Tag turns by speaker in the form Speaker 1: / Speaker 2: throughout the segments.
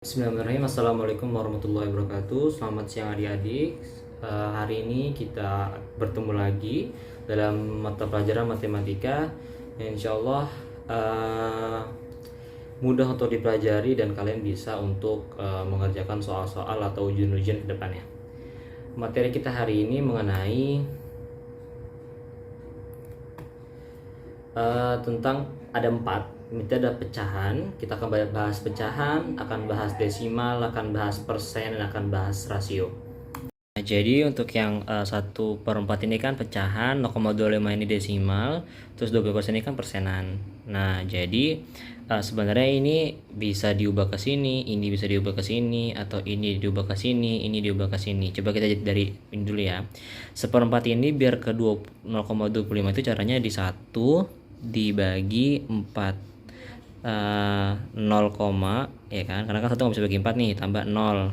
Speaker 1: Bismillahirrahmanirrahim. Assalamualaikum warahmatullahi wabarakatuh. Selamat siang adik-adik. Hari ini kita bertemu lagi dalam mata pelajaran matematika yang insya Allah mudah untuk dipelajari dan kalian bisa untuk mengerjakan soal-soal atau ujian-ujian ke depannya. Materi kita hari ini mengenai tentang ada 4. Ini ada pecahan. Kita akan bahas pecahan, akan bahas desimal, akan bahas persen, dan akan bahas rasio. Nah, jadi untuk yang 1/4 ini kan pecahan, 0,25 ini desimal, terus 20% ini kan persenan. Nah, jadi sebenarnya ini bisa diubah ke sini, ini bisa diubah ke sini, atau ini diubah ke sini, ini diubah ke sini. Coba kita dari ini dulu ya. 1/4 ini biar ke 0,25 itu caranya di 1 dibagi 4. 0, ya kan, karena kan 1 nggak bisa bagi 4 nih, tambah 0.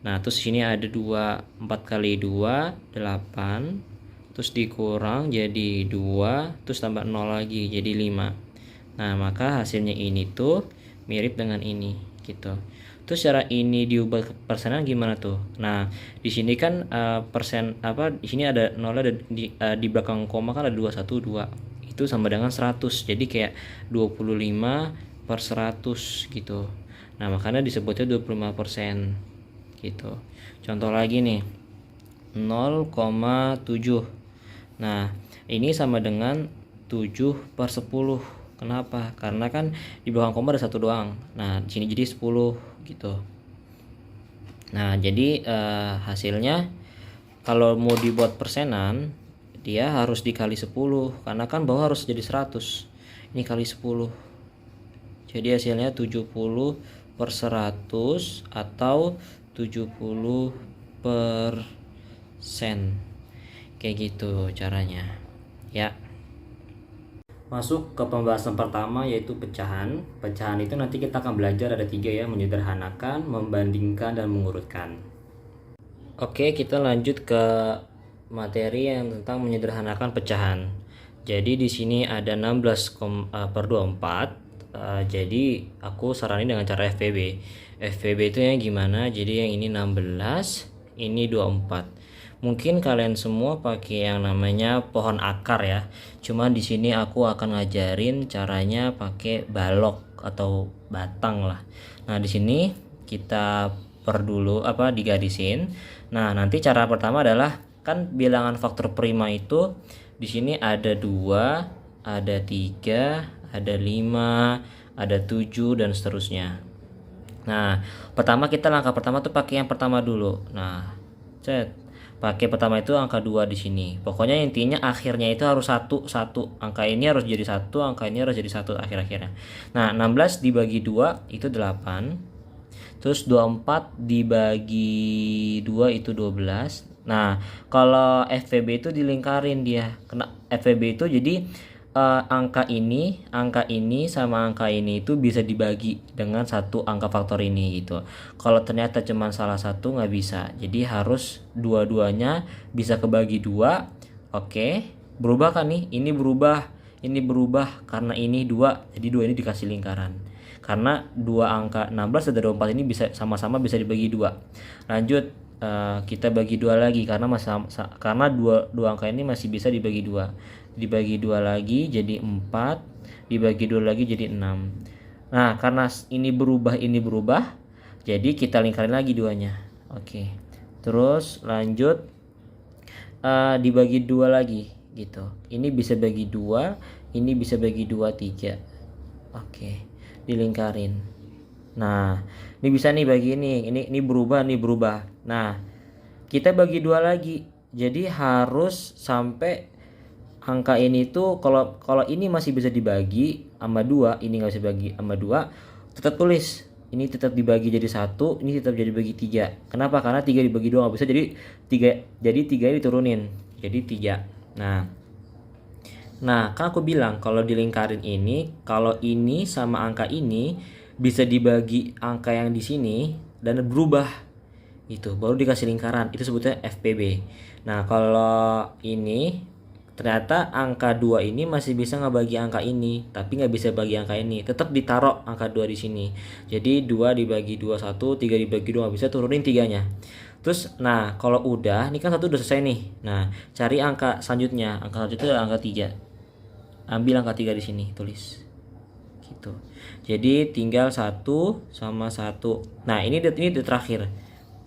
Speaker 1: Nah terus sini ada 2, 4 kali 2 8, terus dikurang jadi 2, terus tambah 0 lagi jadi 5. Nah maka hasilnya ini tuh mirip dengan ini gitu. Terus cara ini diubah ke persenan gimana tuh? Nah di sini kan persen di sini ada 0, ada di belakang koma kan ada 2, 1, 2, itu sama dengan 100. Jadi kayak 25/100 gitu. Nah makanya disebutnya 25% gitu. Contoh lagi nih, 0,7. Nah ini sama dengan 7/10. Kenapa? Karena kan di belakang koma ada 1 doang. Nah di sini jadi 10 gitu. Nah jadi hasilnya kalau mau dibuat persenan, dia harus dikali 10, karena kan bawah harus jadi 100. Ini kali 10. Jadi hasilnya 70/100 atau 70%. Kayak gitu caranya. Ya. Masuk ke pembahasan pertama yaitu pecahan. Pecahan itu nanti kita akan belajar ada 3 ya, menyederhanakan, membandingkan, dan mengurutkan. Oke, kita lanjut ke materi yang tentang menyederhanakan pecahan. Jadi di sini ada 16/24. Jadi aku saranin dengan cara FPB. FPB itu yang gimana? Jadi yang ini 16, ini 24. Mungkin kalian semua pakai yang namanya pohon akar ya. Cuma di sini aku akan ngajarin caranya pakai balok atau batang lah. Nah, di sini kita digarisin. Nah, nanti cara pertama adalah kan bilangan faktor prima itu di sini ada 2, ada 3, ada 5, ada 7, dan seterusnya. Nah, langkah pertama tuh pakai yang pertama dulu. Nah, pakai pertama itu angka 2 di sini. Pokoknya intinya akhirnya itu harus 1, 1. Angka ini harus jadi 1, angka ini harus jadi 1 akhir-akhirnya. Nah, 16 dibagi 2 itu 8. Terus 24 dibagi 2 itu 12. Nah, kalau FVB itu dilingkarin dia. Kena FVB itu jadi angka ini sama angka ini itu bisa dibagi dengan satu angka faktor ini gitu. Kalau ternyata cuma salah satu nggak bisa. Jadi harus dua-duanya bisa kebagi 2. Oke. Berubah kan nih? Ini berubah karena ini 2. Jadi 2 ini dikasih lingkaran. Karena 2 angka 16 dan 24 ini bisa sama-sama bisa dibagi 2. Lanjut, kita bagi 2 lagi karena dua angka ini masih bisa dibagi 2. Dibagi 2 lagi jadi 4, dibagi 2 lagi jadi 6. Nah, karena ini berubah, jadi kita lingkarin lagi duanya. Oke. Terus lanjut, dibagi 2 lagi gitu. Ini bisa bagi 2, ini bisa bagi 2, 3. Oke. Dilingkarin. Nah, ini bisa nih bagi ini berubah. Nah, kita bagi 2 lagi. Jadi harus sampai angka ini tuh kalau ini masih bisa dibagi sama 2, ini nggak bisa bagi sama 2, tetap tulis. Ini tetap dibagi jadi 1, ini tetap jadi bagi 3. Kenapa? Karena 3 dibagi 2 nggak bisa, jadi 3 diturunin. Jadi 3. Nah, kan aku bilang kalau dilingkarin ini, kalau ini sama angka ini bisa dibagi angka yang di sini dan berubah. Itu baru dikasih lingkaran. Itu sebutnya FPB. Nah, kalau ini ternyata angka 2 ini masih bisa ngebagi angka ini, tapi nggak bisa bagi angka ini. Tetap ditaruh angka 2 di sini. Jadi 2 dibagi 2 1, 3 dibagi 2 nggak bisa, turunin 3-nya. Terus nah kalau udah, ini kan 1 udah selesai nih. Nah, cari angka selanjutnya. Angka selanjutnya adalah angka 3. Ambil angka 3 di sini, tulis. Gitu. Jadi tinggal 1 sama 1. Nah, ini terakhir.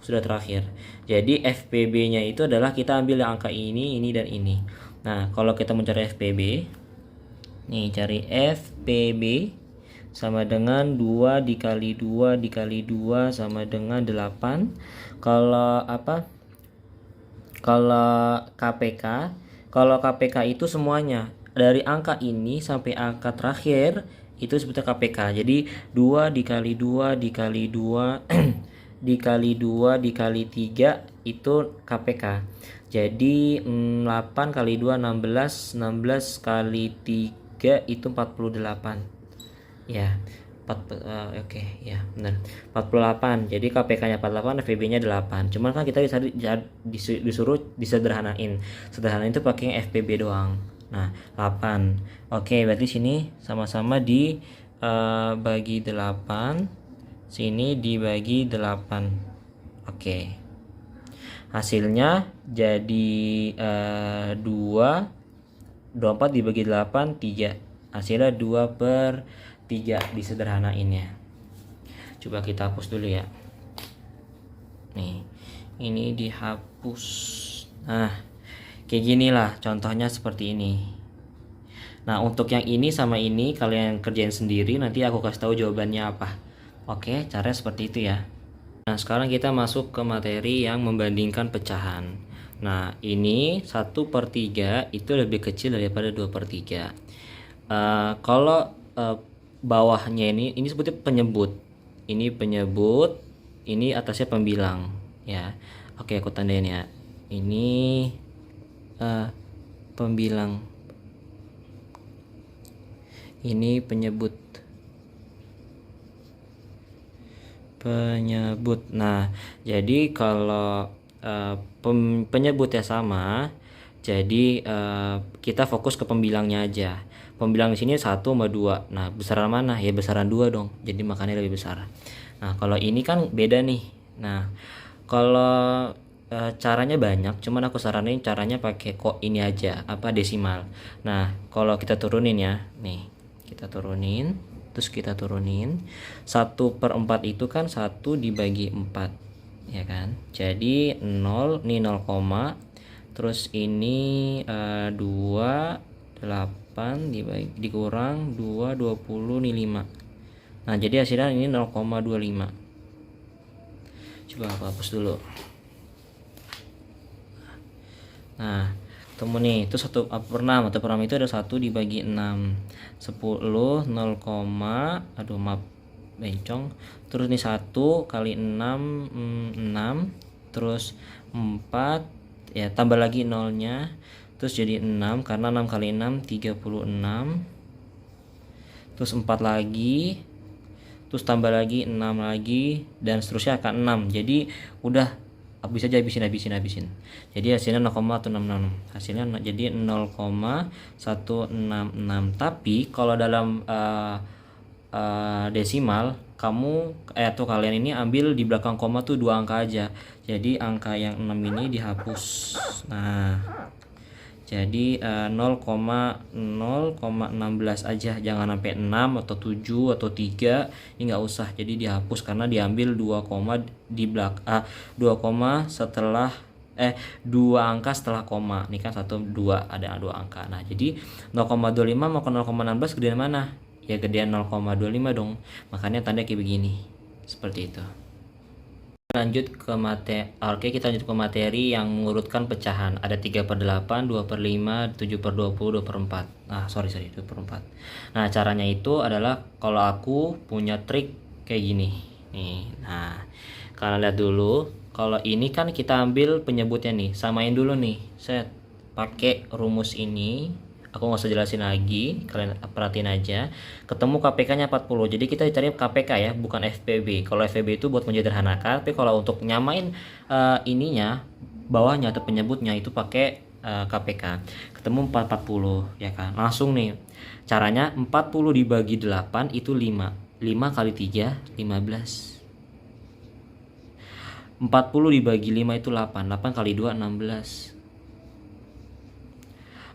Speaker 1: Sudah terakhir. Jadi FPB-nya itu adalah kita ambil angka ini dan ini. Nah, kalau kita mencari FPB, nih cari FPB sama dengan 2 dikali 2 dikali 2 sama dengan 8. Kalau apa? Kalau KPK itu semuanya dari angka ini sampai angka terakhir itu sebutnya KPK. Jadi 2 dikali 2 dikali 2 dikali 2 dikali 3 itu KPK. Jadi 8 kali 2 16, 16 kali 3 itu 48. Ya. Oke, ya benar. 48. Jadi KPK-nya 48, FPB-nya 8. Cuman kan kita bisa disuruh disederhanain. Sederhanain itu pakai FPB doang. Nah, 8. Oke, berarti sini sama-sama di bagi 8. Sini dibagi 8. Oke. Hasilnya jadi 24 dibagi 8 3. Hasilnya 2/3 disederhanainnya. Coba kita hapus dulu ya. Nih, ini dihapus. Nah, kayak gini lah contohnya seperti ini. Nah, untuk yang ini sama ini kalian kerjain sendiri, nanti aku kasih tahu jawabannya apa. Oke, caranya seperti itu ya. Nah, sekarang kita masuk ke materi yang membandingkan pecahan. Nah, ini 1/3 itu lebih kecil daripada 2/3. Kalau bawahnya ini sebutnya penyebut. Ini penyebut, ini atasnya pembilang ya. Oke, aku tandain ya. Ini pembilang. Ini penyebut. Nah, jadi kalau penyebutnya sama, jadi kita fokus ke pembilangnya aja. Pembilang di sini 1 sama 2. Nah, besaran mana? Ya besaran 2 dong. Jadi makanya lebih besar. Nah, kalau ini kan beda nih. Nah, kalau caranya banyak, cuman aku saranin caranya pakai kok ini aja, apa desimal. Nah, kalau kita turunin ya, nih kita turunin, terus kita turunin 1/4 itu kan 1 dibagi 4 ya kan, jadi 0 nih 0, terus ini 2 8 dikurang 2 20 nih 5. Nah, jadi hasilnya ini 0,25. Coba aku hapus dulu. Nah, ketemu nih, itu 1/6 itu ada 1 dibagi 6. 10 0, aduh maaf bencong. Terus nih 1 kali 6 6, terus 4 ya, tambah lagi nolnya, terus jadi 6 karena 6 kali 6 36. Terus 4 lagi, terus tambah lagi 6 lagi, dan seterusnya akan 6. Jadi udah bisa aja habisin. Jadi hasilnya 0,166. Hasilnya jadi 0,166. Tapi kalau dalam desimal, kamu atau kalian ini ambil di belakang koma tuh 2 angka aja. Jadi angka yang 6 ini dihapus. Nah, jadi 0,16 aja, jangan sampai 6 atau 7 atau 3, ini nggak usah. Jadi dihapus karena diambil 2 koma di belakang 2 koma setelah 2 angka setelah koma. Ini kan 1 2 ada 2 angka. Nah, jadi 0,25 mau ke 0,16 gedean mana? Ya gedean 0,25 dong. Makanya tanda kayak begini. Seperti itu. Lanjut ke kita lanjut ke materi yang mengurutkan pecahan. Ada 3/8, 2/5, 7/20, 2/4. Nah, sorry 2/4. Nah, caranya itu adalah kalau aku punya trik kayak gini nih. Nah, kalian lihat dulu. Kalau ini kan kita ambil penyebutnya nih, samain dulu nih. Set pakai rumus ini. Aku nggak usah jelasin lagi, kalian perhatiin aja. Ketemu KPK-nya 40. Jadi kita cari KPK ya, bukan FPB. Kalau FPB itu buat menyederhanakan, tapi kalau untuk nyamain ininya, bawahnya atau penyebutnya itu pakai KPK. Ketemu 440 ya kan. Langsung nih. Caranya 40 dibagi 8 itu 5. 5 kali 3 15. 40 dibagi 5 itu 8. 8 kali 2 16.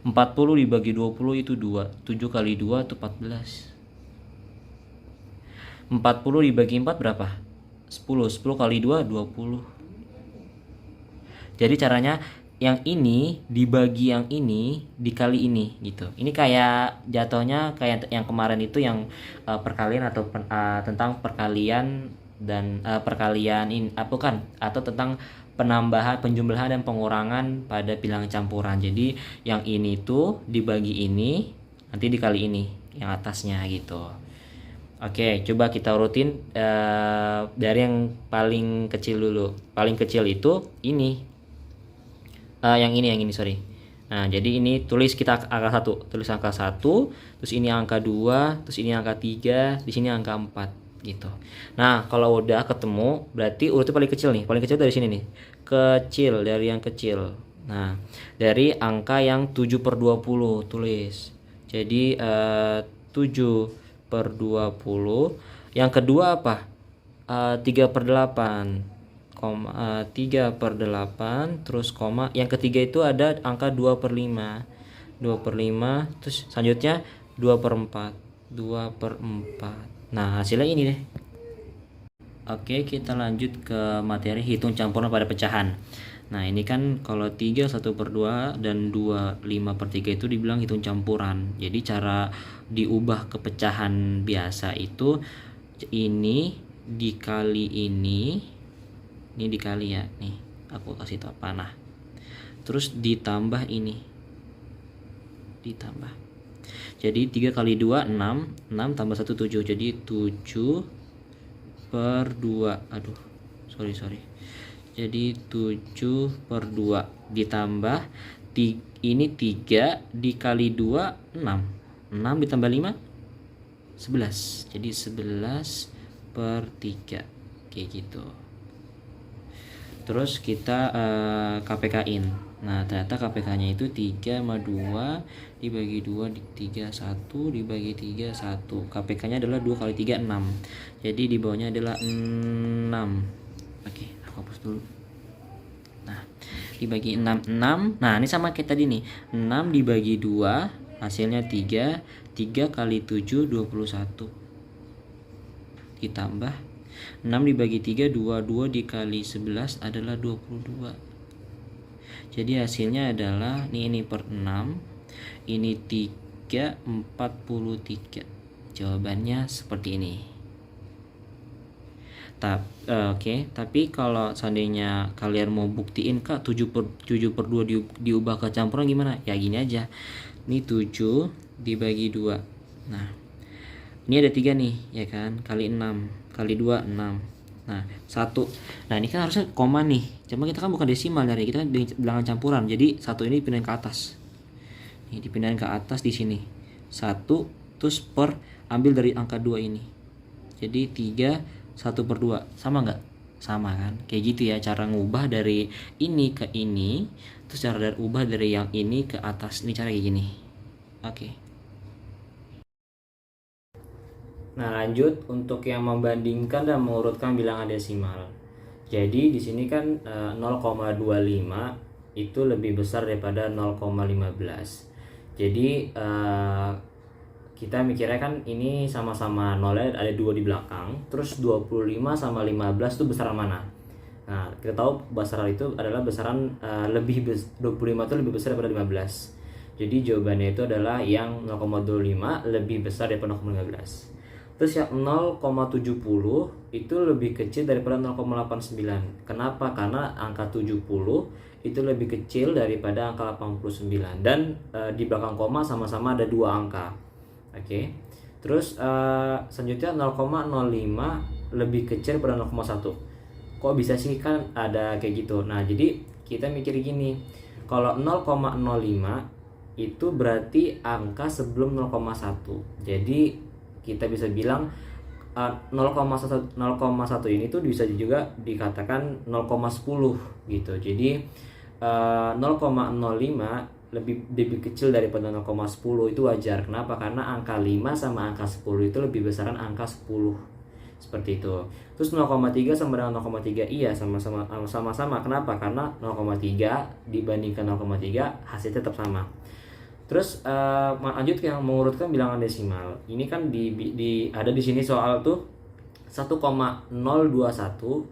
Speaker 1: 40 dibagi 20 itu 2. 7 kali 2 itu 14. 40 dibagi 4 berapa? 10. 10 kali 2 20. Jadi caranya yang ini dibagi yang ini dikali ini gitu. Ini kayak jatuhnya kayak yang kemarin itu yang perkalian atau tentang perkalian dan perkalian ini apa kan, atau tentang penambahan, penjumlahan dan pengurangan pada bilangan campuran. Jadi yang ini tuh dibagi ini nanti dikali ini yang atasnya gitu. Oke, coba kita urutin dari yang paling kecil dulu. Paling kecil itu ini. Yang ini sorry. Nah, jadi ini tulis kita angka 1. Tulis angka 1, terus ini angka 2, terus ini angka 3, di sini angka 4 gitu. Nah, kalau udah ketemu berarti urutnya paling kecil nih. Paling kecil dari sini nih. Kecil dari yang kecil. Nah, dari angka yang 7/20 tulis. Jadi 7/20. Yang kedua apa? 3/8. 3/8 terus koma. Yang ketiga itu ada angka 2/5. 2/5 terus selanjutnya 2/4. 2/4. Nah, hasilnya ini deh. Oke, kita lanjut ke materi hitung campuran pada pecahan. Nah, ini kan kalau 3 1/2 dan 2 5/3 itu dibilang hitung campuran. Jadi cara diubah ke pecahan biasa itu ini dikali ini dikali ya. Nih, aku kasih tau panah. Terus ditambah ini. Ditambah. Jadi 3 kali 2 6, 6 tambah 1 7. Jadi 7/2. Aduh. Sorry. Jadi 7/2 ditambah ini 3 dikali 2 6. 6 ditambah 5 11. Jadi 11/3 kayak gitu. Terus kita KPK-in. Nah, ternyata KPK-nya itu 3 sama 2 dibagi 2 3 1 dibagi 3 1. KPK-nya adalah 2 kali 3 6. Jadi di bawahnya adalah 6. Oke, aku hapus dulu. Nah, dibagi 6 6. Nah, ini sama kayak tadi nih. 6 dibagi 2 hasilnya 3. 3 kali 7 21. Ditambah 6 dibagi 3 22 dikali 11 adalah 22. Jadi hasilnya adalah ini per 6. Ini 3 43. Jawabannya seperti ini. Oke, tapi kalau seandainya kalian mau buktiin Kak 7/2 diubah ke campuran gimana? Ya gini aja. Ini 7 dibagi 2. Nah, ini ada 3 nih, ya kan? Kali 6, kali 2 6. Nah, 1. Nah, ini kan harusnya koma nih. Cuma kita kan bukan desimal nyari, kita kan bilangan campuran. Jadi 1 ini dipindahin ke atas. Ini dipindahin ke atas di sini. 1 terus per ambil dari angka 2 ini. Jadi 3 1/2. Sama nggak? Sama kan? Kayak gitu ya cara ngubah dari ini ke ini. Terus cara ubah dari yang ini ke atas. Ini cara kayak gini. Oke. Nah, lanjut untuk yang membandingkan dan mengurutkan bilangan desimal. Jadi di sini kan 0,25 itu lebih besar daripada 0,15. Jadi kita mikirnya kan ini sama-sama nolnya ada 2 di belakang, terus 25 sama 15 itu besaran mana? Nah, kita tahu besaran itu adalah besaran 25 itu lebih besar daripada 15. Jadi jawabannya itu adalah yang 0,25 lebih besar daripada 0,15. Terus yang 0,70 itu lebih kecil daripada 0,89. Kenapa? Karena angka 70 itu lebih kecil daripada angka 89. Dan di belakang koma sama-sama ada 2 angka. Oke. Terus selanjutnya 0,05 lebih kecil daripada 0,1. Kok bisa sih, kan ada kayak gitu. Nah, jadi kita mikir gini. Kalau 0,05 itu berarti angka sebelum 0,1. Jadi kita bisa bilang 0,1 ini tuh bisa juga dikatakan 0,10 gitu. Jadi 0,05 lebih kecil daripada 0,10 itu wajar. Kenapa? Karena angka 5 sama angka 10 itu lebih besaran angka 10. Seperti itu. Terus 0,3 sama dengan 0,3, iya sama-sama. Kenapa? Karena 0,3 dibandingkan 0,3 hasilnya tetap sama. Terus lanjut yang mengurutkan bilangan desimal. Ini kan ada di sini soal tuh 1,021,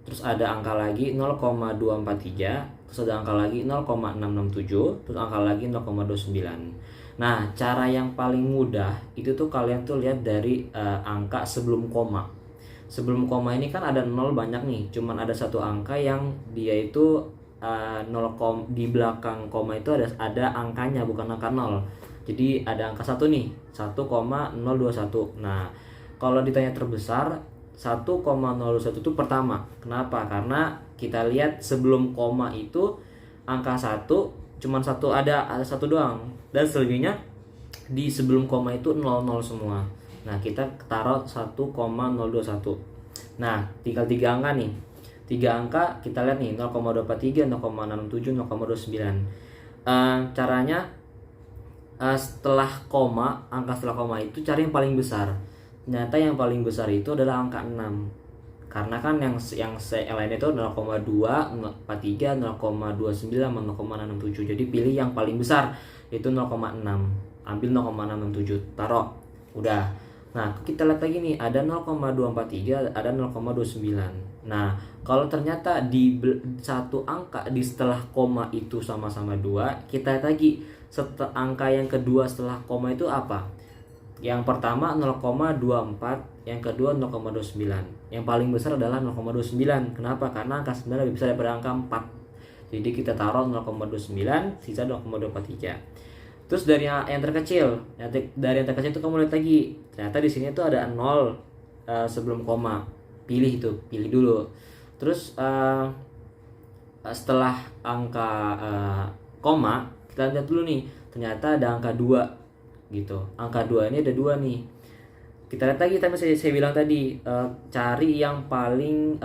Speaker 1: terus ada angka lagi 0,243, terus ada angka lagi 0,667, terus angka lagi 0,29. Nah, cara yang paling mudah itu tuh kalian tuh lihat dari angka sebelum koma. Sebelum koma ini kan ada 0 banyak nih, cuman ada satu angka yang dia itu 0, di belakang koma itu ada angkanya, bukan angka 0. Jadi ada angka 1 nih, 1,021. Nah, kalau ditanya terbesar 1,021 itu pertama. Kenapa? Karena kita lihat sebelum koma itu angka 1 cuman ada satu doang, dan selebihnya di sebelum koma itu 00 semua. Nah, kita taruh 1,021. Nah, tinggal 3 angka nih. 3 angka kita lihat nih, 0,243, 0,667, 0,29. Caranya setelah koma, angka setelah koma itu cari yang paling besar. Ternyata yang paling besar itu adalah angka 6. Karena kan yang lainnya itu 0,2, 0,43, 0,29, 0,667. Jadi pilih yang paling besar, itu 0,6. Ambil 0,667, taruh. Udah. Nah, kita lihat lagi nih, ada 0,243, ada 0,29. Nah, kalau ternyata di satu angka di setelah koma itu sama-sama 2, kita lihat lagi angka yang kedua setelah koma itu apa? Yang pertama 0,24, yang kedua 0,29. Yang paling besar adalah 0,29. Kenapa? Karena angka 9 lebih besar daripada angka 4. Jadi kita taruh 0,29, sisa 0,243. Terus dari yang terkecil, dari yang terkecil itu kamu lihat lagi. Ternyata di sini tuh ada 0 sebelum koma. Pilih dulu. Terus setelah angka koma, kita lihat dulu nih. Ternyata ada angka 2 gitu. Angka 2 ini ada 2 nih. Kita lihat lagi, saya bilang tadi, cari yang paling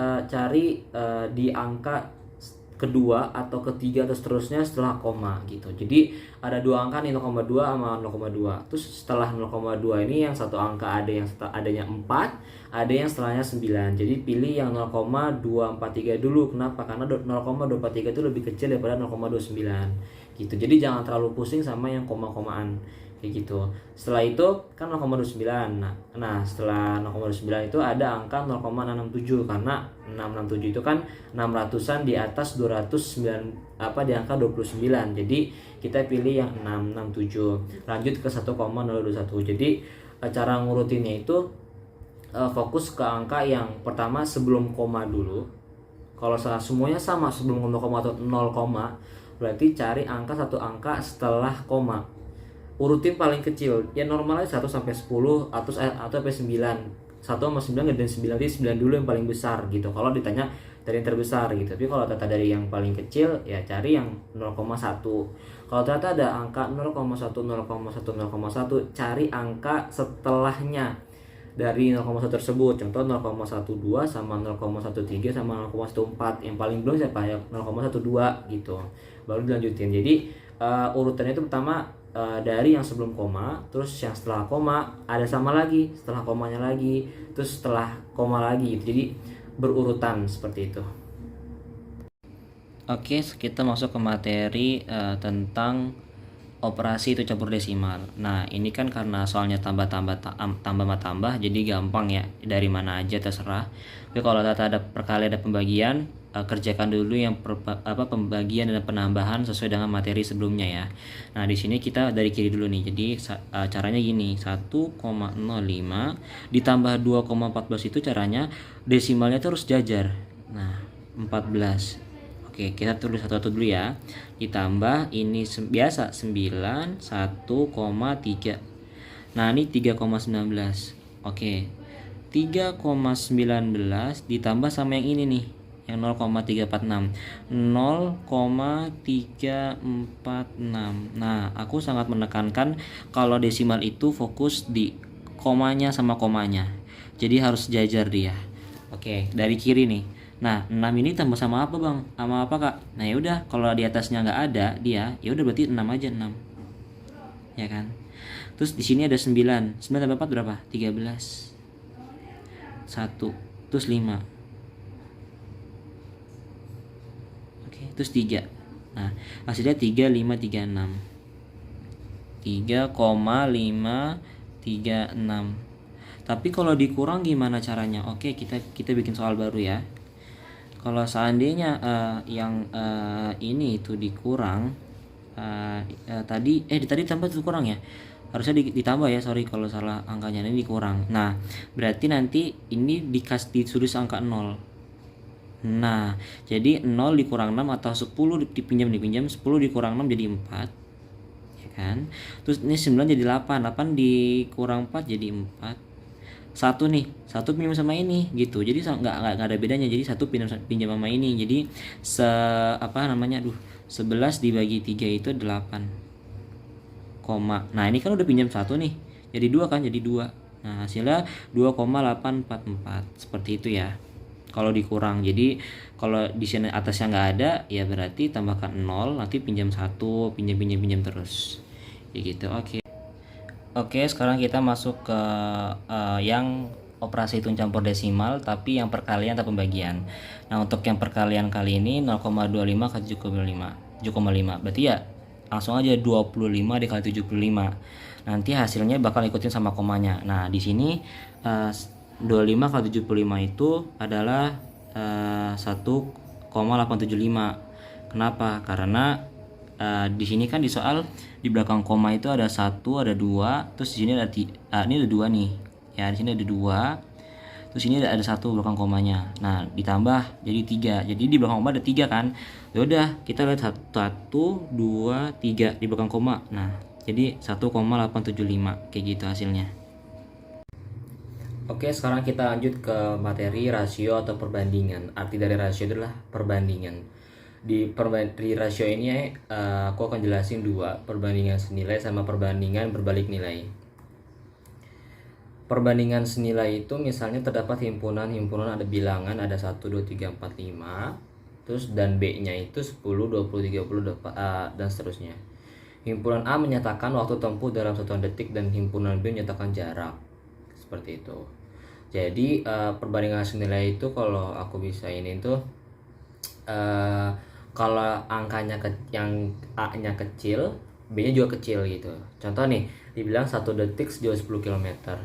Speaker 1: di angka kedua atau ketiga atau seterusnya setelah koma gitu. Jadi ada 2 angka nih, 0,2 sama 0,2. Terus setelah 0,2 ini yang satu angka adanya 4, ada yang setelahnya 9. Jadi pilih yang 0,243 dulu. Kenapa? Karena 0,243 itu lebih kecil daripada 0,29 gitu. Jadi jangan terlalu pusing sama yang koma-komaan kayak gitu. Setelah itu kan 0,29. Nah, setelah 0,29 itu ada angka 0,667, karena 667 itu kan 600-an di atas 209, di angka 29. Jadi kita pilih yang 667. Lanjut ke 1,021. Jadi cara ngurutinnya itu fokus ke angka yang pertama sebelum koma dulu. Kalau semuanya sama sebelum 0, atau 0, berarti cari satu angka setelah koma. Urutin paling kecil, ya normalnya 1 sampai 10 atau sampai 9. 1 sama 9 dan 9, jadi 9 dulu yang paling besar gitu. Kalau ditanya dari yang terbesar gitu. Tapi kalau ternyata dari yang paling kecil, ya cari yang 0,1. Kalau ternyata ada angka 0,1, 0,1, 0,1, cari angka setelahnya dari 0,1 tersebut. Contoh 0,12 sama 0,13 sama 0,14. Yang paling belum siapa? Ya 0,12 gitu. Baru dilanjutin. Jadi urutannya itu pertama dari yang sebelum koma, terus yang setelah koma, ada sama lagi, setelah komanya lagi, terus setelah koma lagi. Jadi berurutan seperti itu. Oke, kita masuk ke materi tentang operasi itu campur desimal. Nah, ini kan karena soalnya tambah, jadi gampang ya, dari mana aja terserah. Tapi kalau ada perkali ada pembagian, kerjakan dulu yang pembagian dan penambahan sesuai dengan materi sebelumnya ya. Nah, di sini kita dari kiri dulu nih. Jadi caranya gini, 1,05 ditambah 2,14 itu caranya desimalnya terus jajar. Nah, 14. Oke, kita tulis satu-satu dulu ya. Ditambah ini biasa 9, 1,3. Nah, ini 3,19. Oke. 3,19 ditambah sama yang ini nih, yang 0,346. 0,346. Nah, aku sangat menekankan kalau desimal itu fokus di komanya sama komanya. Jadi harus jajar dia. Oke, dari kiri nih. Nah, 6 ini tambah sama apa, Bang? Sama apa, Kak? Nah, ya udah, kalau di atasnya nggak ada dia, ya udah berarti 6 aja, 6. Ya kan? Terus di sini ada 9. 9 tambah 4 berapa? 13. 1, terus 5. Oke, terus 3. Nah, hasilnya 3, 5, 3, 6. 3,536. Tapi kalau dikurang gimana caranya? Oke, kita bikin soal baru ya. Kalau seandainya ini itu dikurang, tadi tambah itu kurang ya. Harusnya ditambah ya, sorry kalau salah angkanya, ini dikurang. Nah, berarti nanti ini disuruh angka 0. Nah, jadi 0 dikurang 6 atau 10 dipinjam 10 dikurang 6 jadi 4. Ya kan? Terus ini 9 jadi 8. 8 dikurang 4 jadi 4. 1 nih, 1 pinjam sama ini gitu. Jadi nggak ada bedanya. Jadi 1 pinjam sama ini. Jadi 11 dibagi 3 itu 8. Nah, ini kan udah pinjam 1 nih. Jadi 2 kan, jadi 2. Nah, hasilnya 2,844. Seperti itu ya. Kalau dikurang. Jadi kalau di sini atasnya nggak ada, ya berarti tambahkan 0, nanti pinjam 1, pinjam terus. Ya gitu. Oke, sekarang kita masuk ke yang operasi hitung campur desimal tapi yang perkalian atau pembagian. Nah, untuk yang perkalian kali ini 0,25 kali 7,5. Berarti ya langsung aja 25 dikali 75. Nanti hasilnya bakal ikutin sama komanya. Nah, di sini 25 kali 75 itu adalah 1,875. Kenapa? Karena di sini kan di soal di belakang koma itu ada 1, ada 2, terus di sini ada ini ada 2 nih. Ya, di sini ada 2. Terus ini ada 1 belakang komanya. Nah, ditambah jadi 3. Jadi di belakang koma ada 3 kan. Ya udah, kita lihat 1 2 3 di belakang koma. Nah, jadi 1,875 kayak gitu hasilnya. Oke, sekarang kita lanjut ke materi rasio atau perbandingan. Arti dari rasio adalah perbandingan. Di rasio ini aku akan jelasin 2, perbandingan senilai sama perbandingan berbalik nilai. Perbandingan senilai itu misalnya terdapat himpunan ada bilangan ada 1 2 3 4 5, terus dan B-nya itu 10 20 30 dan seterusnya. Himpunan A menyatakan waktu tempuh dalam 1 detik dan himpunan B menyatakan jarak. Seperti itu. Jadi perbandingan senilai itu kalau aku bisa ini tuh kalau angkanya yang A-nya kecil, B-nya juga kecil gitu. Contoh nih, dibilang 1 detik sejauh 10 km.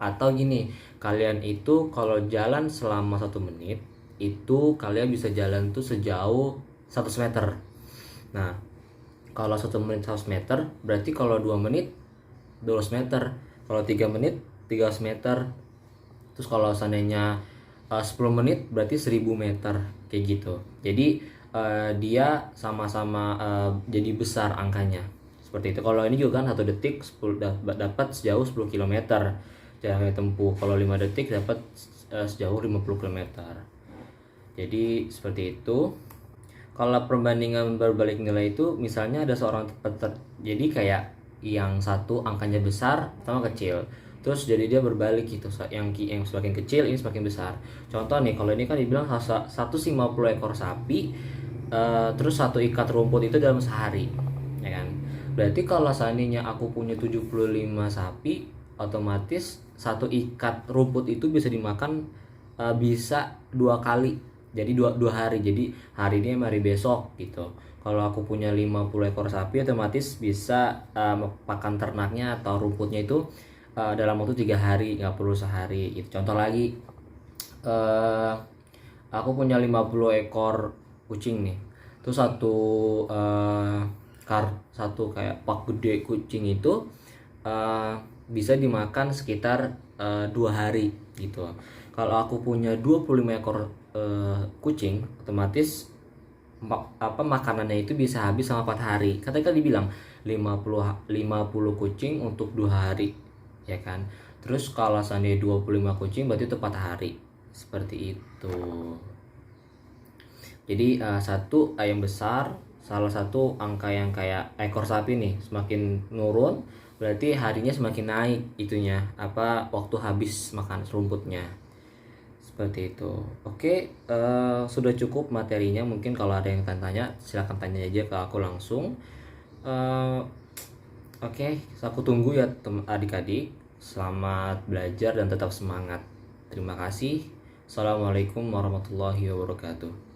Speaker 1: Atau gini, kalian itu kalau jalan selama 1 menit, itu kalian bisa jalan tuh sejauh 100 meter. Nah, kalau 1 menit 100 meter, berarti kalau 2 menit 200 meter. Kalau 3 menit 300 meter. Terus kalau seandainya 10 menit berarti 1000 meter kayak gitu. Jadi dia sama-sama jadi besar angkanya seperti itu. Kalau ini juga kan 1 detik dapat sejauh 10 km jarak tempuh. Kalau 5 detik dapat sejauh 50 km. Jadi seperti itu. Kalau perbandingan berbalik nilai itu misalnya ada seorang jadi kayak yang satu angkanya besar sama kecil, terus jadi dia berbalik gitu, yang semakin kecil ini semakin besar. Contoh nih, kalau ini kan dibilang 150 ekor sapi, terus 1 ikat rumput itu dalam sehari, ya kan. Berarti kalau seandainya aku punya 75 sapi, otomatis 1 ikat rumput itu bisa dimakan bisa 2 kali, jadi 2 hari. Jadi hari ini sama hari besok gitu. Kalau aku punya 50 ekor sapi, otomatis bisa pakan ternaknya atau rumputnya itu dalam waktu 3 hari, nggak perlu sehari gitu. Contoh lagi, aku punya 50 ekor kucing nih, terus satu kayak pak gede kucing itu bisa dimakan sekitar 2 hari gitu. Kalau aku punya 25 ekor kucing, otomatis makanannya itu bisa habis sama 4 hari. Katakan dibilang 50 kucing untuk 2 hari, ya kan. Terus kalau seandainya 25 kucing berarti itu 4 hari. Seperti itu. Jadi satu yang besar, salah satu angka yang kayak ekor sapi nih semakin nurun, berarti harinya semakin naik itunya, waktu habis makan rumputnya. Seperti itu. Oke, sudah cukup materinya. Mungkin kalau ada yang tanya, silahkan tanya aja ke aku langsung. Eh, Oke, aku tunggu ya adik-adik. Selamat belajar dan tetap semangat. Terima kasih. Assalamualaikum warahmatullahi wabarakatuh.